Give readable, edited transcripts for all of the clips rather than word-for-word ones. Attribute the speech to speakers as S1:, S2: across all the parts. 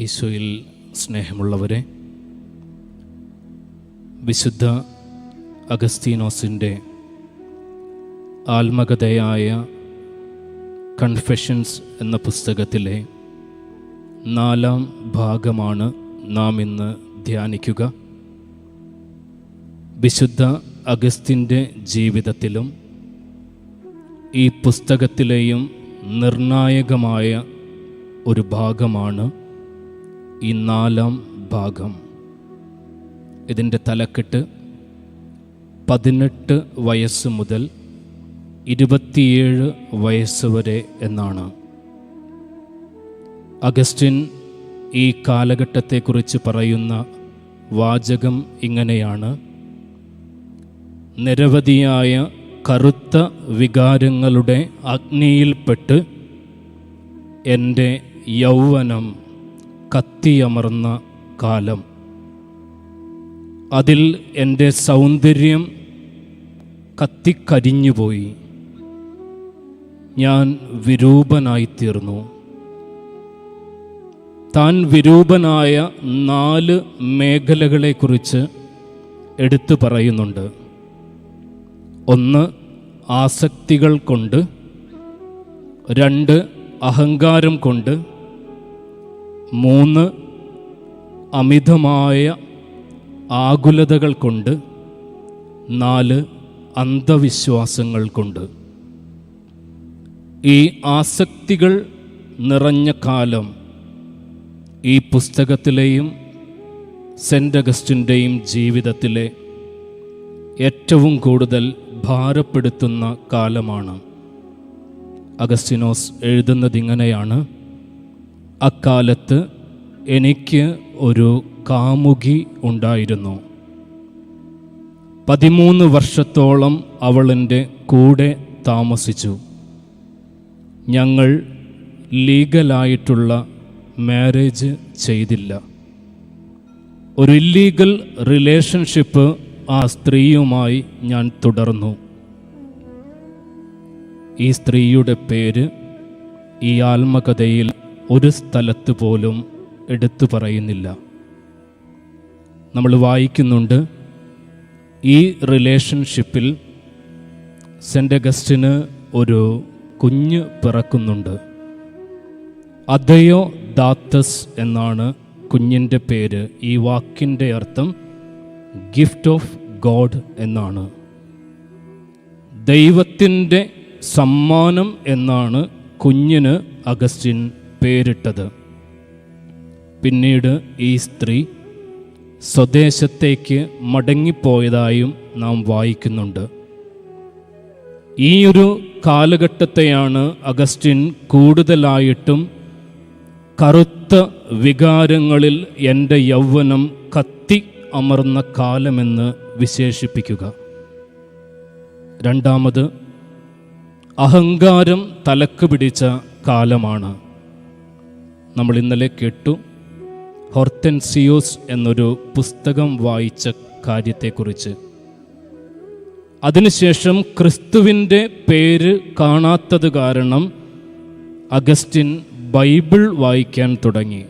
S1: ഈശോയിൽ സ്നേഹമുള്ളവരെ, വിശുദ്ധ അഗസ്തീനോസിൻ്റെ ആത്മകഥയായ കൺഫെഷൻസ് എന്ന പുസ്തകത്തിലെ 4-ാം ഭാഗമാണ് നാം ഇന്ന് ധ്യാനിക്കുക. വിശുദ്ധ അഗസ്തീൻ്റെ ജീവിതത്തിലും ഈ പുസ്തകത്തിലെയും നിർണായകമായ ഒരു ഭാഗമാണ് ഈ 4-ാം ഭാഗം. ഇതിൻ്റെ തലക്കെട്ട് 18 വയസ്സ് മുതൽ 27 വയസ്സ് വരെ എന്നാണ്. അഗസ്റ്റിൻ ഈ കാലഘട്ടത്തെക്കുറിച്ച് പറയുന്ന വാചകം ഇങ്ങനെയാണ്: നിരവധിയായ കറുത്ത വികാരങ്ങളുടെ അഗ്നിയിൽപ്പെട്ട് എൻ്റെ യൗവനം കത്തിയമർന്ന കാലം. അതിൽ എൻ്റെ സൗന്ദര്യം കത്തിക്കരിഞ്ഞുപോയി. ഞാൻ വിരൂപനായിത്തീർന്നു. താൻ വിരൂപനായ 4 മേഖലകളെക്കുറിച്ച് എടുത്തു പറയുന്നുണ്ട്. 1 ആസക്തികൾ കൊണ്ട്, 2 അഹങ്കാരം കൊണ്ട്, 3 അമിതമായ ആകുലതകൾ കൊണ്ട്, 4 അന്ധവിശ്വാസങ്ങൾ കൊണ്ട്. ഈ ആസക്തികൾ നിറഞ്ഞ കാലം ഈ പുസ്തകത്തിലെയും സെൻ്റ് അഗസ്റ്റിൻ്റെയും ജീവിതത്തിലെ ഏറ്റവും കൂടുതൽ ഭാരപ്പെടുത്തുന്ന കാലമാണ്. അഗസ്തീനോസ് എഴുതുന്നതിങ്ങനെയാണ്: അക്കാലത്ത് എനിക്ക് ഒരു കാമുകി ഉണ്ടായിരുന്നു. 13 വർഷത്തോളം അവൾ എൻ്റെ കൂടെ താമസിച്ചു. ഞങ്ങൾ ലീഗലായിട്ടുള്ള മാരേജ് ചെയ്തില്ല. ഒരു ഇല്ലീഗൽ റിലേഷൻഷിപ്പ് ആ സ്ത്രീയുമായി ഞാൻ തുടർന്നു. ഈ സ്ത്രീയുടെ പേര് ഈ ആത്മകഥയിൽ ഒരു സ്ഥലത്ത് പോലും എടുത്തു പറയുന്നില്ല. നമ്മൾ വായിക്കുന്നുണ്ട്, ഈ റിലേഷൻഷിപ്പിൽ സെൻ്റ് അഗസ്റ്റിന് ഒരു കുഞ്ഞ് പിറക്കുന്നുണ്ട്. അദയോ ദാത്തസ് എന്നാണ് കുഞ്ഞിൻ്റെ പേര്. ഈ വാക്കിൻ്റെ അർത്ഥം ഗിഫ്റ്റ് ഓഫ് ഗോഡ് എന്നാണ്. ദൈവത്തിൻ്റെ സമ്മാനം എന്നാണ് കുഞ്ഞിന് അഗസ്റ്റിൻ പേരിട്ടത്. പിന്നീട് ഈ സ്ത്രീ സ്വദേശത്തേക്ക് മടങ്ങിപ്പോയതായും നാം വായിക്കുന്നുണ്ട്. ഈ ഒരു കാലഘട്ടത്തെയാണ് അഗസ്റ്റിൻ കൂടുതലായിട്ടും കറുത്ത വികാരങ്ങളിൽ എൻ്റെ യൗവനം കത്തി അമർന്ന കാലമെന്ന് വിശേഷിപ്പിക്കുക. 2 അഹങ്കാരം തലക്ക് പിടിച്ച കാലമാണ്. നമ്മൾ ഇന്നലെ കേട്ടു ഹോർത്തേൻസിയോസ് എന്നൊരു പുസ്തകം വായിച്ച കാര്യത്തെക്കുറിച്ച്. അതിനുശേഷം ക്രിസ്തുവിൻ്റെ പേര് കാണാത്തത് കാരണം അഗസ്റ്റിൻ ബൈബിൾ വായിക്കാൻ തുടങ്ങി.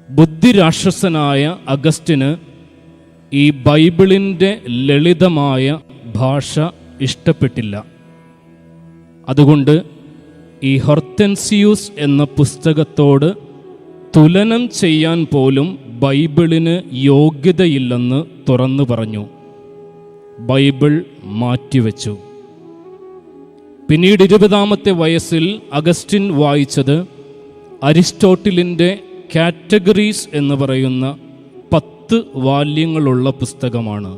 S1: ബുദ്ധിരാക്ഷസനായ അഗസ്റ്റിന് ഈ ബൈബിളിൻ്റെ ലളിതമായ ഭാഷ ഇഷ്ടപ്പെട്ടില്ല. അതുകൊണ്ട് ഈ ഹോർത്തേൻസിയൂസ് എന്ന പുസ്തകത്തോട് തുലനം ചെയ്യാൻ പോലും ബൈബിളിന് യോഗ്യതയില്ലെന്ന് തുറന്നു പറഞ്ഞു. ബൈബിൾ മാറ്റിവെച്ചു. പിന്നീട് 20-ാമത്തെ വയസ്സിൽ അഗസ്റ്റിൻ വായിച്ചത് അരിസ്റ്റോട്ടിലിൻ്റെ കാറ്റഗറീസ് എന്ന് പറയുന്ന 10 വാല്യങ്ങളുള്ള പുസ്തകമാണ്.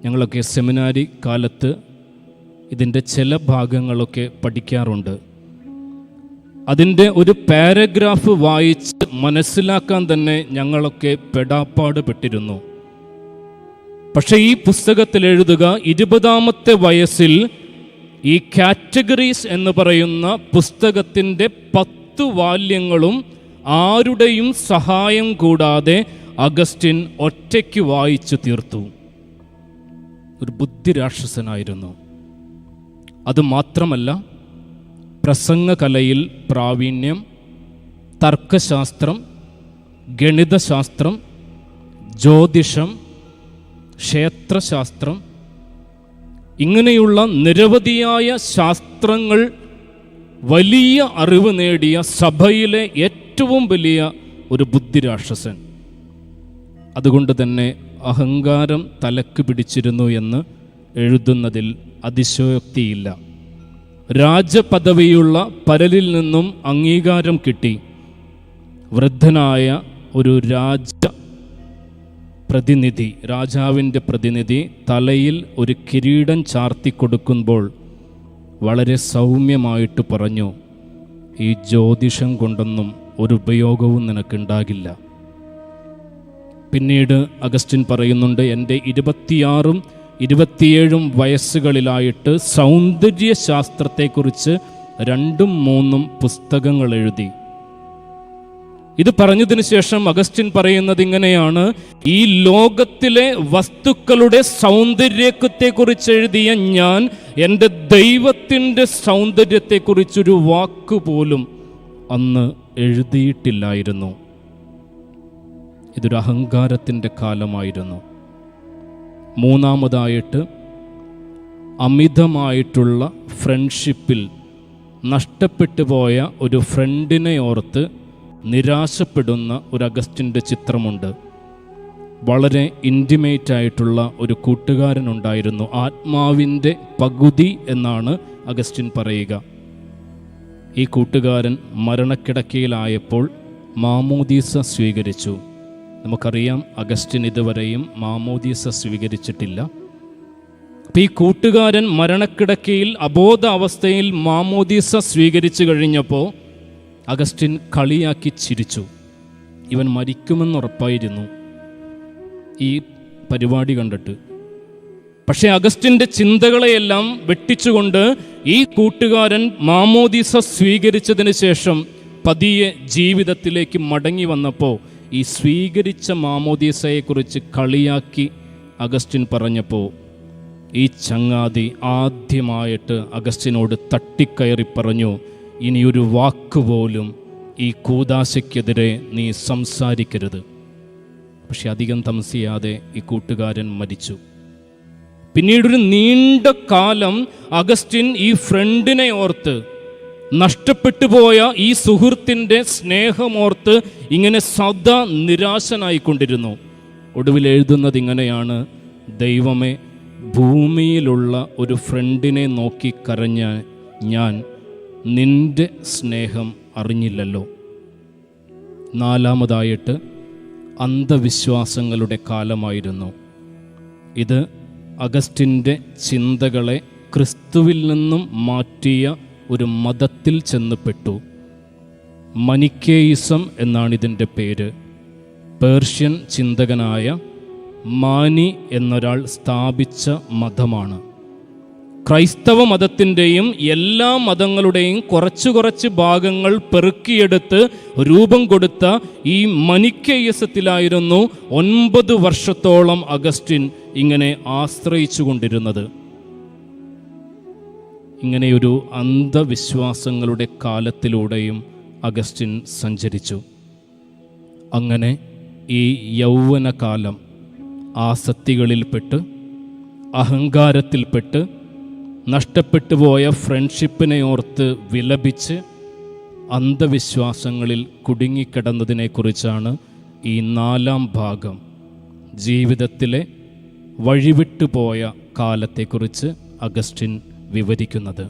S1: ഞങ്ങളൊക്കെ സെമിനാരി കാലത്ത് ഇതിൻ്റെ ചില ഭാഗങ്ങളൊക്കെ പഠിക്കാറുണ്ട്. അതിൻ്റെ ഒരു പാരഗ്രാഫ് വായിച്ച് മനസ്സിലാക്കാൻ തന്നെ ഞങ്ങളൊക്കെ പെടാപ്പാട് പെട്ടിരുന്നു. പക്ഷേ ഈ പുസ്തകത്തിൽ എഴുതുക 20-ാമത്തെ വയസ്സിൽ ഈ കാറ്റഗറീസ് എന്ന് പറയുന്ന പുസ്തകത്തിൻ്റെ 10 വാല്യങ്ങളും ആരുടെയും സഹായം കൂടാതെ അഗസ്റ്റിൻ ഒറ്റയ്ക്ക് വായിച്ചു തീർത്തു. ഒരു ബുദ്ധിരാക്ഷസനായിരുന്നു. അതുമാത്രമല്ല, പ്രസംഗകലയിൽ പ്രാവീണ്യം, തർക്കശാസ്ത്രം, ഗണിതശാസ്ത്രം, ജ്യോതിഷം, ക്ഷേത്രശാസ്ത്രം, ഇങ്ങനെയുള്ള നിരവധിയായ ശാസ്ത്രങ്ങൾ വലിയ അറിവ് നേടിയ സഭയിലെ ഏറ്റവും വലിയ ഒരു ബുദ്ധിരാക്ഷസൻ. അതുകൊണ്ട് തന്നെ അഹങ്കാരം തലക്ക് പിടിച്ചിരുന്നു എന്ന് എഴുതുന്നതിൽ അതിശയോക്തിയില്ല. രാജപദവിയുള്ള പലരിൽ നിന്നും അംഗീകാരം കിട്ടി വൃദ്ധനായ ഒരു രാജാവിൻ്റെ പ്രതിനിധി തലയിൽ ഒരു കിരീടം ചാർത്തി കൊടുക്കുമ്പോൾ വളരെ സൗമ്യമായിട്ട് പറഞ്ഞു, ഈ ജ്യോതിഷം കൊണ്ടൊന്നും ഒരു ഉപയോഗവും നിനക്കുണ്ടാകില്ല. പിന്നീട് അഗസ്റ്റിൻ പറയുന്നുണ്ട്, എൻ്റെ 26ഉം 27ഉം വയസ്സുകളിലായിട്ട് സൗന്ദര്യശാസ്ത്രത്തെക്കുറിച്ച് 2ഉം 3ഉം പുസ്തകങ്ങൾ എഴുതി. ഇത് പറഞ്ഞതിന് ശേഷം അഗസ്റ്റിൻ പറയുന്നത് ഇങ്ങനെയാണ്: ഈ ലോകത്തിലെ വസ്തുക്കളുടെ സൗന്ദര്യത്തെക്കുറിച്ച് എഴുതിയ ഞാൻ എൻ്റെ ദൈവത്തിൻ്റെ സൗന്ദര്യത്തെക്കുറിച്ചൊരു വാക്കുപോലും അന്ന് എഴുതിയിട്ടില്ലായിരുന്നു. ഇതൊരു അഹങ്കാരത്തിൻ്റെ കാലമായിരുന്നു. മൂന്നാമതായിട്ട്, അമിതമായിട്ടുള്ള ഫ്രണ്ട്ഷിപ്പിൽ നഷ്ടപ്പെട്ടു പോയ ഒരു ഫ്രണ്ടിനെ ഓർത്ത് നിരാശപ്പെടുന്ന ഒരു അഗസ്റ്റിൻ്റെ ചിത്രമുണ്ട്. വളരെ ഇൻറ്റിമേറ്റ് ആയിട്ടുള്ള ഒരു കൂട്ടുകാരനുണ്ടായിരുന്നു. ആത്മാവിൻ്റെ പകുതി എന്നാണ് അഗസ്റ്റിൻ പറയുക. ഈ കൂട്ടുകാരൻ മരണക്കിടക്കയിലായപ്പോൾ മാമോദീസ സ്വീകരിച്ചു. നമുക്കറിയാം, അഗസ്റ്റിൻ ഇതുവരെയും മാമോദീസ സ്വീകരിച്ചിട്ടില്ല. അപ്പം ഈ കൂട്ടുകാരൻ മരണക്കിടക്കയിൽ അബോധാവസ്ഥയിൽ മാമോദീസ സ്വീകരിച്ചു കഴിഞ്ഞപ്പോൾ അഗസ്റ്റിൻ കളിയാക്കി ചിരിച്ചു. ഇവൻ മരിക്കുമെന്നുറപ്പായിരുന്നു ഈ പരിപാടി കണ്ടിട്ട്. പക്ഷേ അഗസ്റ്റിൻ്റെ ചിന്തകളെയെല്ലാം വെട്ടിച്ചുകൊണ്ട് ഈ കൂട്ടുകാരൻ മാമോദീസ സ്വീകരിച്ചതിന് ശേഷം പതിയെ ജീവിതത്തിലേക്ക് മടങ്ങി വന്നപ്പോൾ ഈ സ്വീകരിച്ച മാമോദീസയെക്കുറിച്ച് കളിയാക്കി അഗസ്റ്റിൻ പറഞ്ഞപ്പോൾ ഈ ചങ്ങാതി ആദ്യമായിട്ട് അഗസ്റ്റിനോട് തട്ടിക്കയറി പറഞ്ഞു, ഇനിയൊരു വാക്കുപോലും ഈ കൂദാശയ്ക്കെതിരെ നീ സംസാരിക്കരുത്. പക്ഷെ അധികം താമസിയാതെ ഈ കൂട്ടുകാരൻ മരിച്ചു. പിന്നീടൊരു നീണ്ട കാലം അഗസ്റ്റിൻ ഈ ഫ്രണ്ടിനെ ഓർത്ത്, നഷ്ടപ്പെട്ടു പോയ ഈ സുഹൃത്തിൻ്റെ സ്നേഹമോർത്ത് ഇങ്ങനെ സദാ നിരാശനായിക്കൊണ്ടിരുന്നു. ഒടുവിൽ എഴുതുന്നത് ഇങ്ങനെയാണ്: ദൈവമേ, ഭൂമിയിലുള്ള ഒരു ഫ്രണ്ടിനെ നോക്കി കരഞ്ഞ ഞാൻ നിന്റെ സ്നേഹം അറിഞ്ഞില്ലല്ലോ. നാലാമതായിട്ട്, അന്ധവിശ്വാസങ്ങളുടെ കാലമായിരുന്നു ഇത്. അഗസ്റ്റിൻ്റെ ചിന്തകളെ ക്രിസ്തുവിൽ നിന്നും മാറ്റിയ ഒരു മതത്തിൽ ചെന്നുപെട്ടു. മനിക്കേയിസം എന്നാണിതിൻ്റെ പേര്. പേർഷ്യൻ ചിന്തകനായ മാനി എന്നൊരാൾ സ്ഥാപിച്ച മതമാണ്. ക്രൈസ്തവ മതത്തിൻ്റെയും എല്ലാ മതങ്ങളുടെയും കുറച്ച് ഭാഗങ്ങൾ പെറുക്കിയെടുത്ത് രൂപം കൊടുത്ത ഈ മനിക്കേയിസത്തിലായിരുന്നു 9 വർഷത്തോളം അഗസ്റ്റിൻ ഇങ്ങനെ ആശ്രയിച്ചു കൊണ്ടിരുന്നത്. ഇങ്ങനെയൊരു അന്ധവിശ്വാസങ്ങളുടെ കാലത്തിലൂടെയും അഗസ്റ്റിൻ സഞ്ചരിച്ചു. അങ്ങനെ ഈ യൗവനകാലം ആസക്തികളിൽപ്പെട്ട്, അഹങ്കാരത്തിൽപ്പെട്ട്, നഷ്ടപ്പെട്ടുപോയ ഫ്രണ്ട്ഷിപ്പിനെ ഓർത്ത് വിലപിച്ച് അന്ധവിശ്വാസങ്ങളിൽ കുടുങ്ങിക്കിടന്നതിനെക്കുറിച്ചാണ് ഈ 4ാം ഭാഗം, ജീവിതത്തിലെ വഴിവിട്ടുപോയ കാലത്തെക്കുറിച്ച് അഗസ്റ്റിൻ വിവരിക്കുന്നത്.